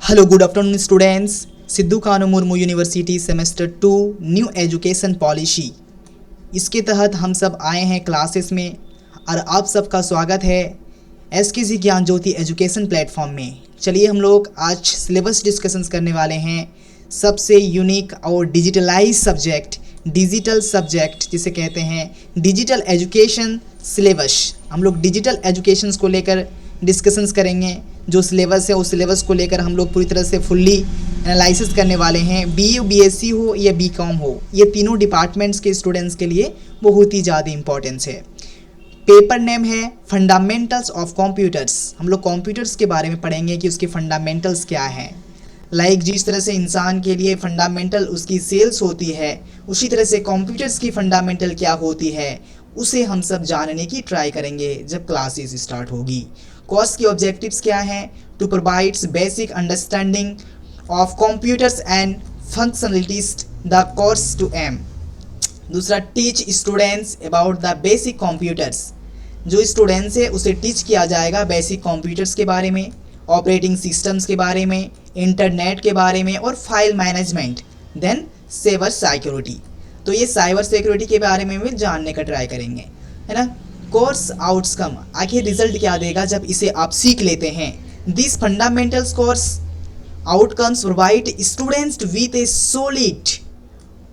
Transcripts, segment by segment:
Hello good afternoon students. Sidho Kanho Murmu University semester 2 new education policy, इसके तहत हम सब आए हैं क्लासेस में और आप सबका स्वागत है एसकेजी ज्ञान ज्योति एजुकेशन प्लेटफॉर्म में। चलिए हम लोग आज सिलेबस डिस्कशंस करने वाले हैं। सबसे यूनिक और डिजिटलाइज सब्जेक्ट, डिजिटल सब्जेक्ट जिसे कहते हैं डिजिटल एजुकेशन सिलेबस। हम लोग डिजिटल एजुकेशंस को लेकर डिस्कशंस करेंगे। जो सिलेबस है उस सिलेबस को लेकर हम लोग पूरी तरह से फुल्ली एनालिसिस करने वाले हैं। बीए बीएससी हो या बीकॉम हो, ये तीनों डिपार्टमेंट्स के स्टूडेंट्स के लिए बहुत ही ज़्यादा इंपॉर्टेंस है। पेपर नेम है फंडामेंटल्स ऑफ कंप्यूटर्स। हम लोग कंप्यूटर्स के बारे में पढ़ेंगे कि उसके फंडामेंटल्स क्या हैं। जिस तरह से इंसान के लिए फंडामेंटल उसकी सेल्स होती है, उसी तरह से कंप्यूटर्स की फंडामेंटल क्या होती है उसे हम सब जानने की ट्राई करेंगे जब क्लासेस स्टार्ट होगी। कोर्स के ऑब्जेक्टिव्स क्या हैं? To provides basic understanding of computers and functionalities the course to aim. दूसरा, teach students about the basic computers. जो स्टूडेंट्स है उसे टीच किया जाएगा बेसिक कंप्यूटर्स के बारे में, ऑपरेटिंग सिस्टम्स के बारे में, इंटरनेट के बारे में और file management. Then cyber security, तो ये साइबर सिक्योरिटी के बारे में भी जानने का ट्राई करेंगे, है ना। कोर्स आउटकम, आखिर रिजल्ट क्या देगा जब इसे आप सीख लेते हैं। This fundamentals course outcomes provide students with A solid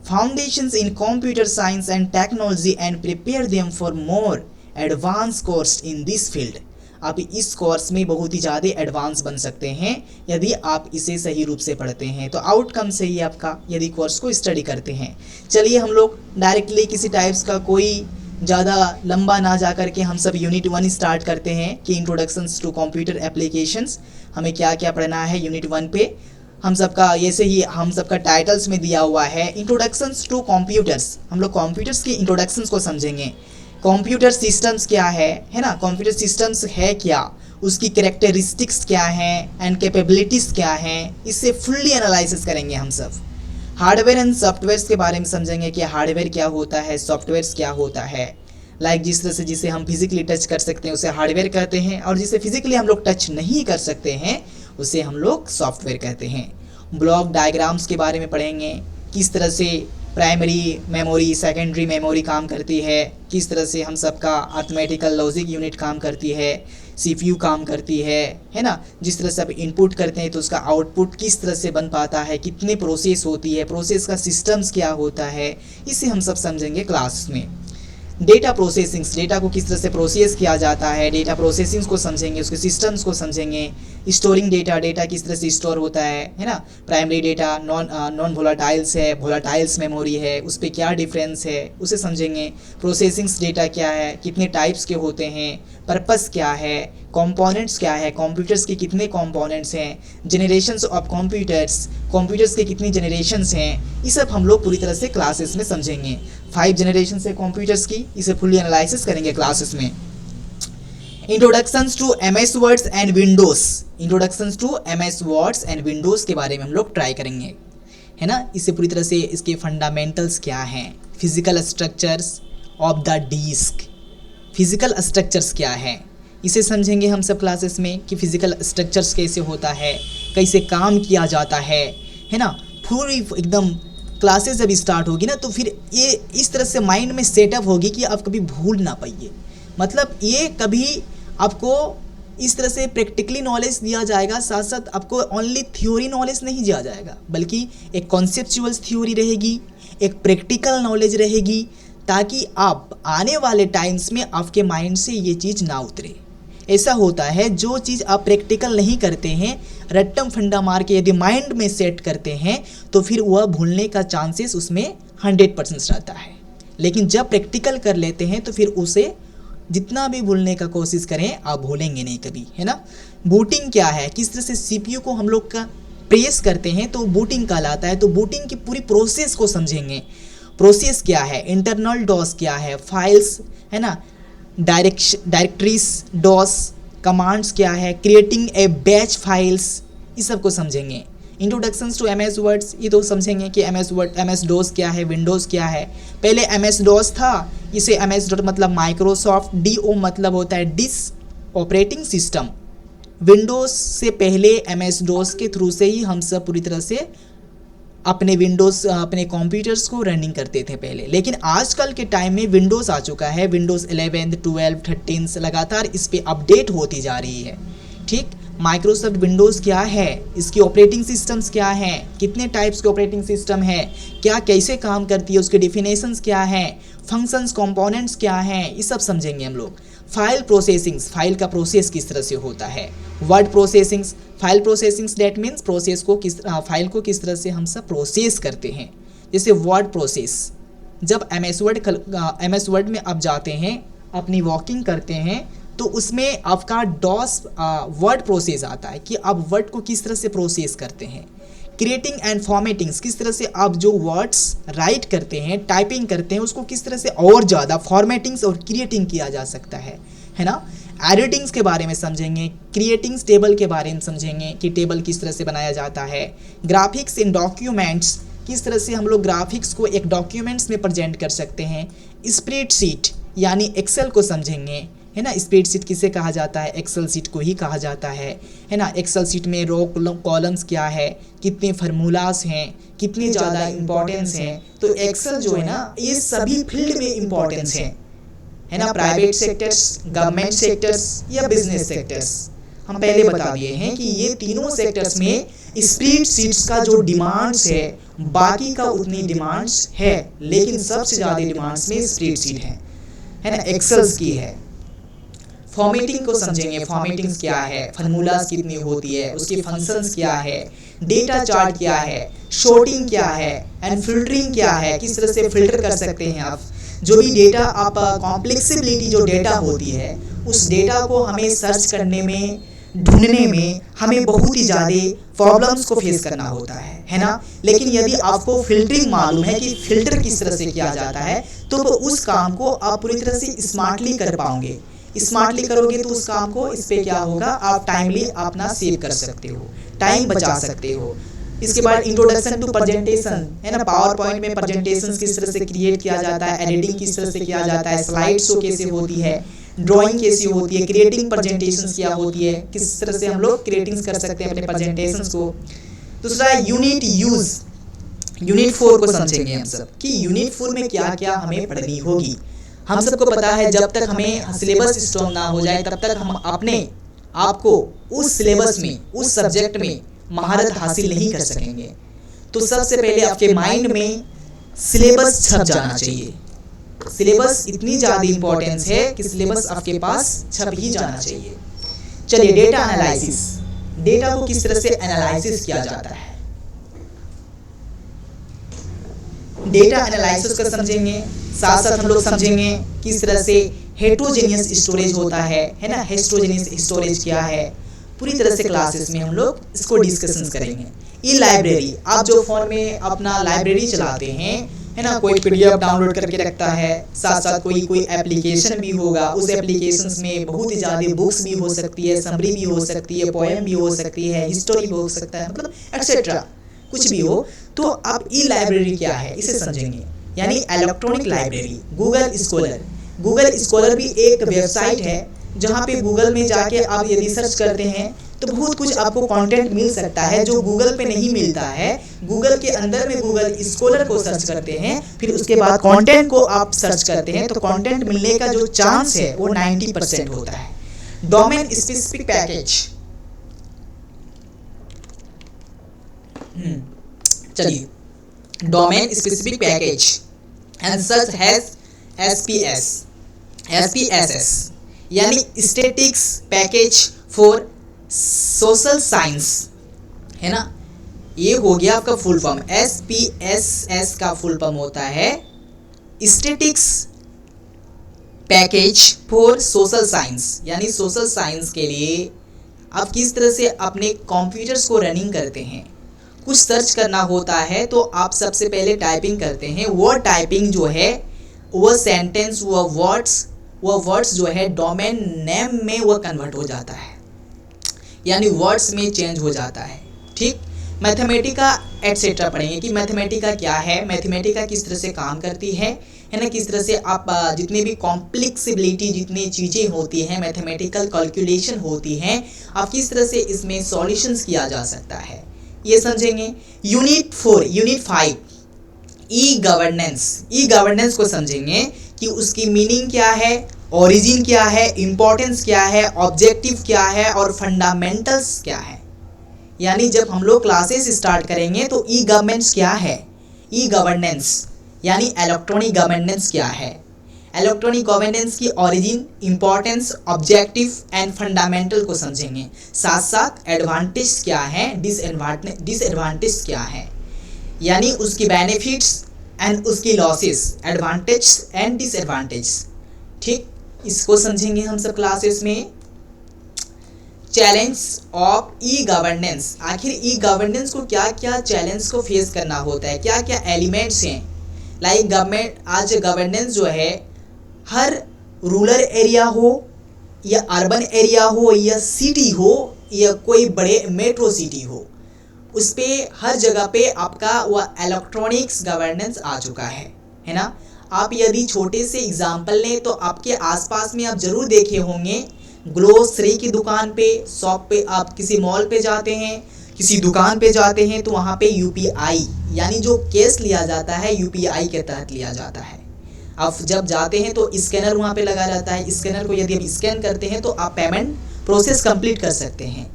foundations in computer science and technology and prepare them for more advance course in this field. आप इस कोर्स में बहुत ही ज़्यादा एडवांस बन सकते हैं यदि आप इसे सही रूप से पढ़ते हैं। तो आउटकम सही है आपका यदि कोर्स को स्टडी करते हैं। चलिए हम लोग डायरेक्टली किसी टाइप्स का कोई ज़्यादा लंबा ना जा करके हम सब यूनिट 1 स्टार्ट करते हैं कि इंट्रोडक्शंस टू कंप्यूटर एप्लीकेशंस। हमें क्या क्या पढ़ना है यूनिट 1 पे। हम सबका ऐसे ही हम सबका टाइटल्स में दिया हुआ है इंट्रोडक्शंस टू कंप्यूटर्स। हम लोग कंप्यूटर्स के इंट्रोडक्शंस को समझेंगे। कंप्यूटर सिस्टम्स क्या है ना, कंप्यूटर सिस्टम्स है क्या, उसकी कैरेक्टरिस्टिक्स क्या हैं एंड कैपेबिलिटीज़ क्या हैं, इससे फुल्ली एनालिसिस करेंगे हम सब। हार्डवेयर एंड सॉफ्टवेयर्स के बारे में समझेंगे कि हार्डवेयर क्या होता है, सॉफ्टवेयर्स क्या होता है। जिस तरह से जिसे हम फिजिकली टच कर सकते हैं उसे हार्डवेयर कहते हैं, और जिसे फिजिकली हम लोग टच नहीं कर सकते हैं उसे हम लोग सॉफ्टवेयर कहते हैं। ब्लॉक डायग्राम्स के बारे में पढ़ेंगे, किस तरह से प्राइमरी मेमोरी सेकेंडरी मेमोरी काम करती है, किस तरह से हम सबका अर्थमेटिकल लॉजिक यूनिट काम करती है, सीपीयू काम करती है ना। जिस तरह से आप इनपुट करते हैं तो उसका आउटपुट किस तरह से बन पाता है, कितने प्रोसेस होती है, प्रोसेस का सिस्टम्स क्या होता है, इसे हम सब समझेंगे क्लास में। डेटा प्रोसेसिंग्स, डेटा को किस तरह से प्रोसेस किया जाता है, डेटा प्रोसेसिंग्स को समझेंगे, उसके सिस्टम्स को समझेंगे। स्टोरिंग डेटा, डेटा किस तरह से स्टोर होता है ना। प्राइमरी डेटा नॉन वोलाटाइल्स है, वोलाटाइल्स मेमोरी है, उस पर क्या डिफरेंस है उसे समझेंगे। प्रोसेसिंग्स डेटा क्या है, कितने टाइप्स के होते हैं, पर्पस क्या है, कंपोनेंट्स क्या है, कंप्यूटर्स के कितने कंपोनेंट्स हैं, जनरेशन्स ऑफ कंप्यूटर्स, कंप्यूटर्स के कितनी जनरेशन्स हैं, ये सब हम लोग पूरी तरह से क्लासेस में समझेंगे। 5 जनरेशन है कंप्यूटर्स की, इसे फुल्ली एनालिसिस करेंगे क्लासेस में। Introductions to MS words and Windows, introductions to MS words and Windows के बारे में हम लोग ट्राई करेंगे, है ना। इससे पूरी तरह से इसके फंडामेंटल्स क्या हैं, physical structures of the disk, physical structures क्या है इसे समझेंगे हम सब क्लासेस में कि फिजिकल स्ट्रक्चर्स कैसे होता है, कैसे काम किया जाता है ना। पूरी एकदम क्लासेस जब स्टार्ट होगी ना तो फिर ये इस तरह से माइंड में सेटअप होगी कि आप कभी भूल ना पाइए। मतलब ये कभी आपको इस तरह से प्रैक्टिकली नॉलेज दिया जाएगा, साथ साथ आपको ओनली थ्योरी नॉलेज नहीं दिया जाएगा, बल्कि एक कॉन्सेप्चुअल थ्योरी रहेगी, एक प्रैक्टिकल नॉलेज रहेगी, ताकि आप आने वाले टाइम्स में आपके माइंड से ये चीज़ ना उतरे। ऐसा होता है जो चीज़ आप प्रैक्टिकल नहीं करते हैं, रट्टम फंडा मार के यदि माइंड में सेट करते हैं तो फिर वह भूलने का चांसेस उसमें 100% रहता है। लेकिन जब प्रैक्टिकल कर लेते हैं तो फिर उसे जितना भी भूलने का कोशिश करें आप भूलेंगे नहीं कभी, है ना। बूटिंग क्या है, किस तरह से सीपीयू को हम लोग का प्रेस करते हैं तो बूटिंग कहलाता है। तो बूटिंग की पूरी प्रोसेस को समझेंगे। प्रोसेस क्या है, इंटरनल डॉस क्या है, फाइल्स है ना, डायरेक्टरीज डॉस, कमांड्स क्या है, क्रिएटिंग ए बैच फाइल्स, इस सब को समझेंगे। इंट्रोडक्शंस टू एमएस वर्ड्स, ये तो समझेंगे कि एमएस वर्ड, एमएस डोस क्या है, विंडोज़ क्या है। पहले एमएस डोस था, इसे एमएस डॉट मतलब माइक्रोसॉफ्ट, डीओ मतलब होता है डिस ऑपरेटिंग सिस्टम, विंडोज़ से पहले MS DOS के थ्रू से ही हम सब पूरी तरह से अपने अपने कंप्यूटर्स को रनिंग करते थे पहले। लेकिन आजकल के टाइम में विंडोज़ आ चुका है, विंडोज़ 11, 12, 13 से लगातार इस पे अपडेट होती जा रही है। ठीक, माइक्रोसॉफ्ट विंडोज़ क्या है, इसकी ऑपरेटिंग सिस्टम्स क्या हैं, कितने टाइप्स के ऑपरेटिंग सिस्टम है, क्या कैसे काम करती है, उसके डिफिनेशंस क्या हैं, फंक्शंस कंपोनेंट्स क्या हैं, ये सब समझेंगे हम लोग। फाइल प्रोसेसिंग्स, फाइल का प्रोसेस किस तरह से होता है। Word processings, file processings that means process को फाइल को किस तरह से हम सब प्रोसेस करते हैं। जैसे वर्ड प्रोसेस, जब MS वर्ड में आप जाते हैं, अपनी वॉकिंग करते हैं, तो उसमें आपका डॉस वर्ड प्रोसेस आता है कि आप वर्ड को किस तरह से प्रोसेस करते हैं। क्रिएटिंग एंड फॉर्मेटिंग्स, किस तरह से आप जो वर्ड्स राइट करते हैं, टाइपिंग करते हैं, उसको किस तरह से और ज़्यादा फॉर्मेटिंग्स और क्रिएटिंग किया जा सकता है ना। एडिटिंग्स के बारे में समझेंगे, क्रिएटिंग्स टेबल के बारे में समझेंगे कि टेबल किस तरह से बनाया जाता है। ग्राफिक्स इन डॉक्यूमेंट्स, किस तरह से हम लोग ग्राफिक्स को एक डॉक्यूमेंट्स में प्रेजेंट कर सकते हैं। स्प्रेडशीट यानी एक्सेल को समझेंगे, है ना। स्प्रेडशीट किसे कहा जाता है, एक्सेल शीट को ही कहा जाता है ना। एक्सेल शीट में रो कॉलम्स क्या है, कितने फार्मूलाज हैं, कितनी ज़्यादा इंपॉर्टेंस हैं। तो एक्सेल जो है ना, ये सभी फील्ड में इंपॉर्टेंस है ना। प्राइवेट सेक्टर्स, गवर्नमेंट सेक्टर्स या बिजनेस सेक्टर्स, हम पहले बता दिए हैं कि ये तीनों सेक्टर्स में स्प्रेडशीट्स का जो डिमांड्स है, बाकी का उतनी डिमांड्स है, लेकिन सबसे ज़्यादा डिमांड्स में स्प्रेडशीट है ना, एक्सेल्स की है। फॉर्मेटिंग को समझेंगे, फॉर्मेटिंग्स क्या है, फार्मूलाज कितनी होती है, उसके फंक्शंस क्या है, डेटा चार्ट क्या है, शॉर्टिंग क्या है एंड फिल्टरिंग क्या है, किस तरह से फिल्टर कर सकते हैं आप। जो भी डेटा आप कॉम्प्लेक्सिबिलिटी जो डेटा होती है, उस डेटा को हमें सर्च करने में, ढूंढने में हमें बहुत ही ज़्यादा प्रॉब्लम्स को फेस करना होता है ना। लेकिन यदि आपको फिल्टरिंग मालूम है कि फिल्टर किस तरह से किया जाता है, तो उस काम को आप पूरी तरह से स्मार्टली कर पाओगे। स्मार्टली करोगे तो उस काम को, इस पे क्या होगा, आप टाइमली अपना सेव कर सकते हो, टाइम बचा सकते हो। इसके बाद इंट्रोडक्शन टू प्रेजेंटेशन, है ना। पावर पॉइंट में प्रेजेंटेशन किस तरह से क्रिएट किया जाता है, एडिटिंग किस तरह से किया जाता है, स्लाइड शो कैसे होती है, ड्राइंग कैसी होती है, क्रिएटिंग प्रेजेंटेशन क्या होती है, किस तरह से हम लोग क्रिएटिंग कर सकते हैं अपने प्रेजेंटेशन को। दूसरा यूनिट यूज, यूनिट 4 को समझेंगे हम सब कि यूनिट 4 में क्या क्या हमें पढ़नी होगी। हम सबको पता है, जब तक हमें सिलेबस स्ट्रॉन्ग ना हो जाए, तब तक हम अपने आप को उस सिलेबस में, उस सब्जेक्ट में महारत हासिल नहीं कर सकेंगे। तो सबसे पहले आपके माइंड में सिलेबस छप जाना चाहिए। सिलेबस इतनी ज़्यादा इंपॉर्टेंस है कि सिलेबस आपके पास छप ही जाना चाहिए। चलिए, डेटा एनालिसिस, डेटा को किस तरह से एनालिसिस किया जाता है, डेटा एनालिसिस को समझेंगे। साथ साथ हम लोग समझेंगे किस तरह से हेट्रोजेनियस स्टोरेज होता है ना। हेट्रोजेनियस स्टोरेज क्या है, पूरी तरह से क्लासेस में हम लोग इसको डिस्कशन करेंगे। ई लाइब्रेरी, आप जो फ़ोन में अपना लाइब्रेरी चलाते हैं, है ना, कोई PDF डाउनलोड करके रखता है, साथ साथ कोई एप्लीकेशन भी होगा, उस एप्लीकेशन में बहुत ही ज़्यादा बुक्स भी हो सकती है, समरी भी हो सकती है, पोएम भी हो सकती है, हिस्टोरी भी हो सकता है, मतलब एटसेट्रा कुछ भी हो। तो आप ई लाइब्रेरी क्या है, इसे समझेंगे, यानी इलेक्ट्रॉनिक लाइब्रेरी। गूगल स्कॉलर भी एक वेबसाइट है जहाँ पे गूगल में जाके आप यदि सर्च करते हैं तो बहुत कुछ आपको कंटेंट मिल सकता है जो गूगल पे नहीं मिलता है। गूगल के अंदर में गूगल स्कॉलर को सर्च करते हैं, फिर उसके बाद कंटेंट को आप सर्च करते हैं, तो कंटेंट मिलने का जो चांस है वो 90% होता है। डोमेन स्पेसिफिक पैकेज, चलिए, domain specific package and such has SPSS यानी statics package for social science, है ना। ये हो गया आपका फुल फॉर्म। SPSS का फुल फॉर्म होता है statics package for social science, यानी सोशल साइंस के लिए आप किस तरह से अपने कंप्यूटर्स को रनिंग करते हैं। कुछ सर्च करना होता है तो आप सबसे पहले टाइपिंग करते हैं, वो टाइपिंग जो है वो सेंटेंस, वो वर्ड्स जो है डोमेन नेम में वो कन्वर्ट हो जाता है, यानी वर्ड्स में चेंज हो जाता है। ठीक, मैथमेटिका एटसेट्रा पढ़ेंगे कि मैथमेटिका क्या है, मैथमेटिका किस तरह से काम करती है ना, किस तरह से आप जितने भी कॉम्प्लेक्सिबिलिटी जितनी चीज़ें होती हैं, मैथमेटिकल कैलकुलेशन होती हैं, आप किस तरह से इसमें सॉल्यूशंस किया जा सकता है, ये समझेंगे। यूनिट 4 यूनिट 5 ई गवर्नेंस को समझेंगे कि उसकी मीनिंग क्या है, ओरिजिन क्या है, इंपॉर्टेंस क्या है, ऑब्जेक्टिव क्या है और फंडामेंटल्स क्या है। यानी जब हम लोग क्लासेस स्टार्ट करेंगे तो ई गवर्नेंस क्या है, ई गवर्नेंस यानी इलेक्ट्रॉनिक गवर्नेंस क्या है, इलेक्ट्रॉनिक गवर्नेंस की origin, importance, objective and fundamental को समझेंगे। साथ साथ एडवांटेज क्या है, डिसएडवांटेज क्या है, यानी उसकी बेनिफिट्स एंड उसकी लॉसेस, एडवांटेज एंड डिसएडवांटेज। ठीक, इसको समझेंगे हम सब क्लासेस में। चैलेंज ऑफ ई गवर्नेंस, आखिर ई गवर्नेंस को क्या क्या चैलेंज को फेस करना होता है, क्या क्या एलिमेंट्स हैं। लाइक गवर्नमेंट, आज गवर्नेंस जो है हर रूरल एरिया हो या अर्बन एरिया हो या सिटी हो या कोई बड़े मेट्रो सिटी हो, उस पर हर जगह पे आपका वह इलेक्ट्रॉनिक्स गवर्नेंस आ चुका है ना। आप यदि छोटे से एग्जाम्पल लें तो आपके आसपास में आप जरूर देखे होंगे, ग्रोसरी की दुकान पे, शॉप पे, आप किसी मॉल पे जाते हैं, किसी दुकान पे जाते हैं तो वहाँ पे यूपीआई यानी जो कैश लिया जाता है यूपीआई के तहत लिया जाता है। आप जब जाते हैं तो स्कैनर वहाँ पे लगा रहता है, स्कैनर को यदि आप स्कैन करते हैं तो आप पेमेंट प्रोसेस कंप्लीट कर सकते हैं।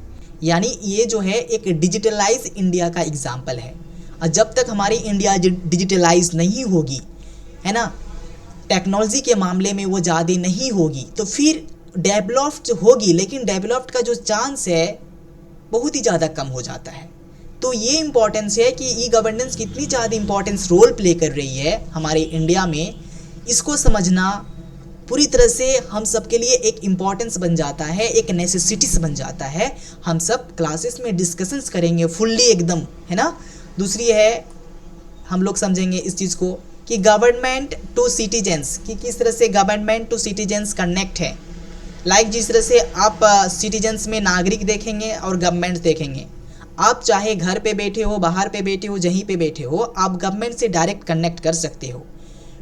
यानी ये जो है एक डिजिटलाइज इंडिया का एग्जाम्पल है। और जब तक हमारी इंडिया डिजिटलाइज नहीं होगी, है ना, टेक्नोलॉजी के मामले में वो ज़्यादा नहीं होगी, तो फिर डेवलप्ड होगी, लेकिन डेवलप्ड का जो चांस है बहुत ही ज़्यादा कम हो जाता है। तो ये इम्पोर्टेंस है कि ई गवर्नेंस कितनी ज़्यादा इम्पोर्टेंस रोल प्ले कर रही है हमारे इंडिया में, इसको समझना पूरी तरह से हम सब के लिए एक इम्पॉर्टेंस बन जाता है, एक नेसेसिटीज बन जाता है। हम सब क्लासेस में डिस्कशंस करेंगे फुल्ली एकदम, है ना। दूसरी है, हम लोग समझेंगे इस चीज़ को कि गवर्नमेंट टू सिटीजन्स, कि किस तरह से गवर्नमेंट टू सिटीजन्स कनेक्ट है। लाइक जिस तरह से आप सिटीजन्स में नागरिक देखेंगे और गवर्नमेंट देखेंगे, आप चाहे घर पे बैठे हो, बाहर पे बैठे हो, जहीं पे बैठे हो, आप गवर्नमेंट से डायरेक्ट कनेक्ट कर सकते हो,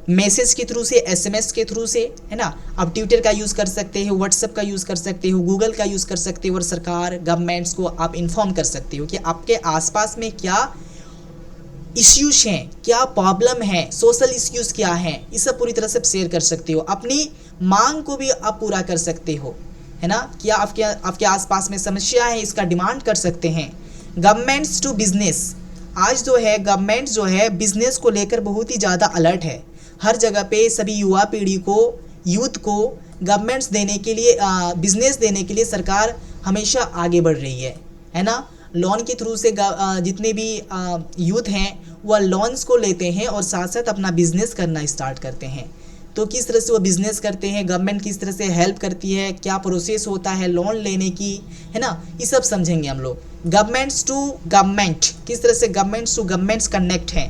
मैसेज के थ्रू से, एसएमएस के थ्रू से, है ना। आप ट्विटर का यूज़ कर सकते हो, व्हाट्सएप का यूज़ कर सकते हो, गूगल का यूज़ कर सकते हो और सरकार गवर्नमेंट्स को आप इन्फॉर्म कर सकते हो कि आपके आसपास में क्या इश्यूज हैं, क्या प्रॉब्लम है, सोशल इश्यूज़ क्या हैं, ये सब पूरी तरह से शेयर कर सकते हो। अपनी मांग को भी आप पूरा कर सकते हो, है ना। क्या आपके आसपास में समस्या है, इसका डिमांड कर सकते हैं। गवर्नमेंट्स टू बिजनेस, आज जो है गवर्नमेंट जो है बिजनेस को लेकर बहुत ही ज़्यादा अलर्ट है। हर जगह पे सभी युवा पीढ़ी को, यूथ को गवर्नमेंट्स देने के लिए, बिजनेस देने के लिए सरकार हमेशा आगे बढ़ रही है ना। लोन के थ्रू से जितने भी यूथ हैं वह लोन्स को लेते हैं और साथ साथ अपना बिजनेस करना स्टार्ट करते हैं। तो किस तरह से वो बिज़नेस करते हैं, गवर्नमेंट किस तरह से हेल्प करती है, क्या प्रोसेस होता है लोन लेने की, है ना, ये सब समझेंगे हम लोग। गवर्नमेंट्स टू गवर्नमेंट, किस तरह से गवर्नमेंट्स टू गवर्नमेंट्स कनेक्ट हैं,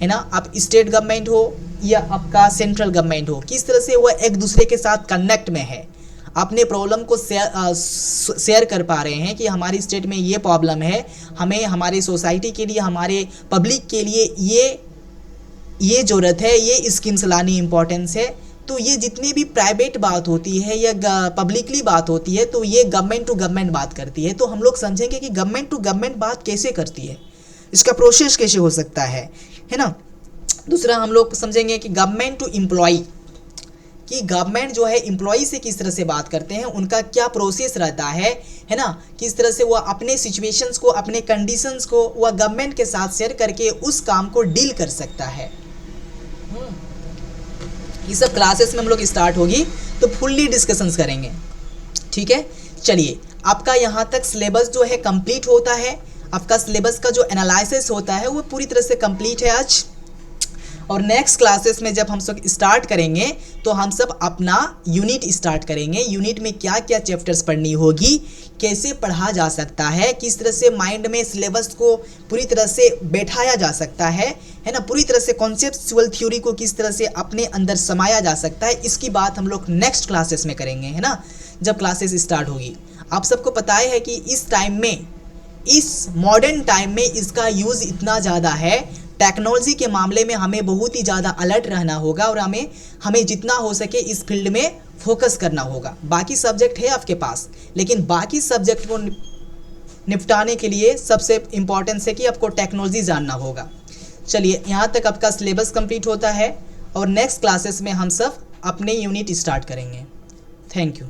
है ना। आप स्टेट गवर्नमेंट हो या आपका सेंट्रल गवर्नमेंट हो, किस तरह से वो एक दूसरे के साथ कनेक्ट में है, अपने प्रॉब्लम को शेयर कर पा रहे हैं कि हमारी स्टेट में ये प्रॉब्लम है, हमें हमारी सोसाइटी के लिए, हमारे पब्लिक के लिए ये ज़रूरत है, ये स्कीम्स लानी इम्पोर्टेंस है। तो ये जितनी भी प्राइवेट बात होती है या पब्लिकली बात होती है तो ये गवर्नमेंट टू गवर्नमेंट बात करती है। तो हम लोग समझेंगे कि गवर्नमेंट टू गवर्नमेंट बात कैसे करती है, इसका प्रोसेस कैसे हो सकता है ना। दूसरा हम लोग समझेंगे कि गवर्नमेंट टू एम्प्लॉय, कि गवर्नमेंट जो है एम्प्लॉय से किस तरह से बात करते हैं, उनका क्या प्रोसेस रहता है ना, किस तरह से वह अपने सिचुएशंस को, अपने कंडीशंस को वह गवर्नमेंट के साथ शेयर करके उस काम को डील कर सकता है। ये सब क्लासेस में हम लोग स्टार्ट होगी तो फुल्ली डिस्कशंस करेंगे, ठीक है। चलिए, आपका यहाँ तक सिलेबस जो है कंप्लीट होता है, आपका सिलेबस का जो एनालिसिस होता है वो पूरी तरह से कंप्लीट है आज। और नेक्स्ट क्लासेस में जब हम सब स्टार्ट करेंगे तो हम सब अपना यूनिट स्टार्ट करेंगे। यूनिट में क्या क्या चैप्टर्स पढ़नी होगी, कैसे पढ़ा जा सकता है, किस तरह से माइंड में सिलेबस को पूरी तरह से बैठाया जा सकता है ना, पूरी तरह से कॉन्सेप्चुअल थ्योरी को किस तरह से अपने अंदर समाया जा सकता है, इसकी बात हम लोग नेक्स्ट क्लासेस में करेंगे, है ना, जब क्लासेस स्टार्ट होगी। आप सबको पता है कि इस टाइम में इस मॉडर्न टाइम में इसका यूज़ इतना ज़्यादा है, टेक्नोलॉजी के मामले में हमें बहुत ही ज़्यादा अलर्ट रहना होगा और हमें जितना हो सके इस फील्ड में फोकस करना होगा। बाकी सब्जेक्ट है आपके पास, लेकिन बाकी सब्जेक्ट को निपटाने के लिए सबसे इम्पॉर्टेंस है कि आपको टेक्नोलॉजी जानना होगा। चलिए, यहाँ तक आपका सिलेबस कंप्लीट होता है और नेक्स्ट क्लासेस में हम सब अपने यूनिट स्टार्ट करेंगे। Thank you.